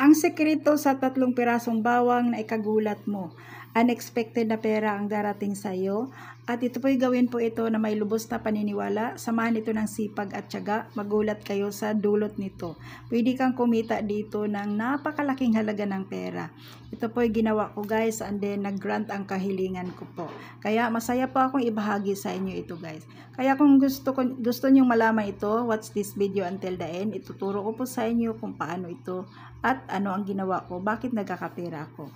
Ang sekreto sa 3 pirasong bawang na ikagulat mo. Unexpected na pera ang darating sa iyo. At ito po'y gawin po ito na may lubos na paniniwala. Samahan ito ng sipag at tiyaga. Magulat kayo sa dulot nito. Pwede kang kumita dito ng napakalaking halaga ng pera. Ito po'y ginawa ko guys, and then nag-grant ang kahilingan ko po. Kaya masaya po akong ibahagi sa inyo ito guys. Kaya kung gusto nyong malaman ito, watch this video until the end. Ituturo ko po sa inyo kung paano ito at ano ang ginawa ko, bakit nagkakapera ako.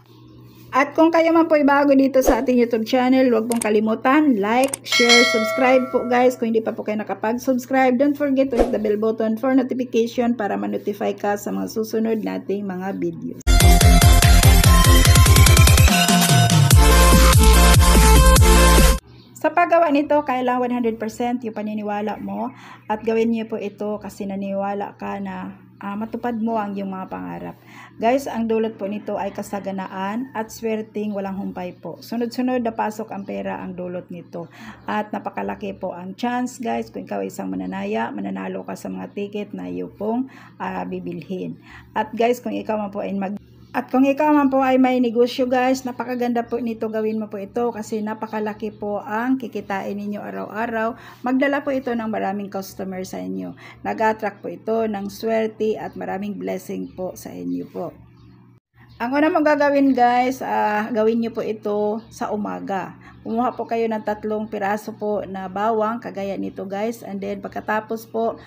At kung kayo man po ay bago dito sa ating YouTube channel, huwag pong kalimutan, like, share, subscribe po guys. Kung hindi pa po kayo nakapag-subscribe, don't forget to hit the bell button for notification para ma-notify ka sa mga susunod nating mga videos. Sa paggawa nito, kailangan 100% yung paniniwala mo at gawin niyo po ito kasi naniniwala ka na matupad mo ang iyong mga pangarap. Guys, ang dulot po nito ay kasaganaan at swerteng walang humpay po. Sunod-sunod na pasok ang pera ang dulot nito. At napakalaki po ang chance guys kung ikaw ay isang mananaya, mananalo ka sa mga ticket na iyo pong bibilhin. At guys, kung ikaw man po ay may negosyo guys, napakaganda po nito, gawin mo po ito kasi napakalaki po ang kikitain ninyo araw-araw. Magdala po ito ng maraming customer sa inyo. Nag-attract po ito ng swerte at maraming blessing po sa inyo po. Ang una mong gagawin guys, gawin nyo po ito sa umaga. Kumuha po kayo ng 3 piraso po na bawang, kagaya nito guys. And then pagkatapos po,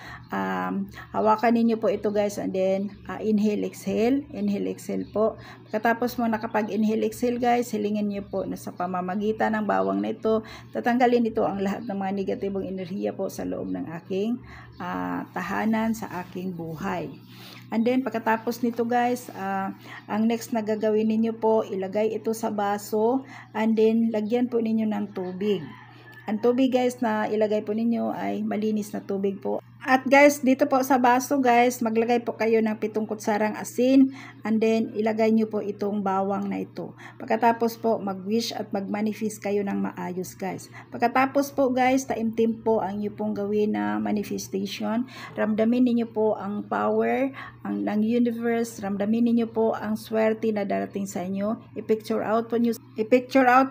hawakan ninyo po ito guys. And then inhale, exhale. Inhale, exhale po. Pagkatapos mo nakapag-inhale, exhale guys, hilingin nyo po na sa pamamagitan ng bawang na ito, tatanggalin ito ang lahat ng mga negatibong enerhiya po sa loob ng aking tahanan, sa aking buhay. And then pagkatapos nito guys, ang next na gagawin ninyo po, ilagay ito sa baso and then lagyan po ninyo ng tubig. Ang tubig guys na ilagay po ninyo ay malinis na tubig po. At guys, dito po sa baso guys, maglagay po kayo ng 7 kutsarang asin and then ilagay nyo po itong bawang na ito. Pagkatapos po mag-wish at mag-manifest kayo ng maayos guys. Pagkatapos po guys, taimtim po ang inyo pong gawin na manifestation. Ramdamin ninyo po ang power ng universe, ramdamin ninyo po ang swerte na darating sa inyo. I-picture out po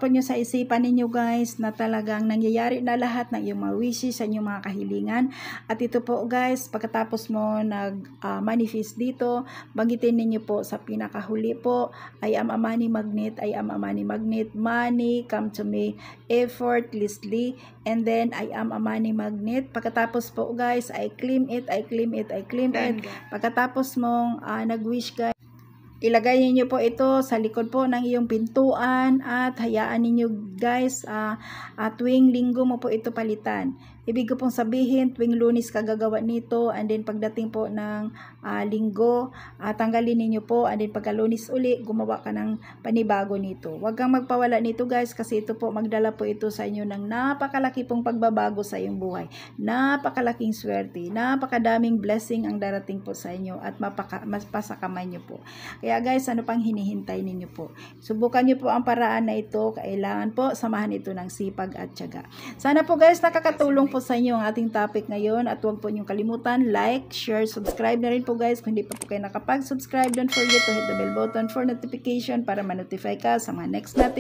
nyo sa isipan ninyo guys na talagang nangyayari na lahat ng iyong mga wishes sa inyong mga kahilingan. At ito po guys, pagkatapos mo nag-manifest dito, banggitin ninyo po sa pinakahuli po, I am a money magnet, I am a money magnet, money come to me effortlessly, and then I am a money magnet. Pagkatapos po guys, I claim it, I claim it, I claim it. Pagkatapos mong nag-wish guys, ilagay niyo po ito sa likod po ng iyong pintuan at hayaan niyo guys, tuwing linggo mo po ito palitan. Ibig ko pong sabihin, tuwing Lunes ka gagawa nito, and then pagdating po ng linggo, tanggalin ninyo po, and then pagka Lunes uli, gumawa ka ng panibago nito. Huwag kang magpawala nito guys, kasi ito po, magdala po ito sa inyo ng napakalaki pong pagbabago sa iyong buhay. Napakalaking swerte, napakadaming blessing ang darating po sa inyo at mapasakamay nyo po. Kaya guys, ano pang hinihintay ninyo po? Subukan nyo po ang paraan na ito. Kailangan po samahan ito ng sipag at tiyaga. Sana po guys, nakakatulong po sa inyo ang ating topic ngayon, at huwag po niyong kalimutan, like, share, subscribe na rin po guys. Kung hindi pa po kayo nakapag-subscribe, don't forget to hit the bell button for notification para ma-notify ka sa mga next natin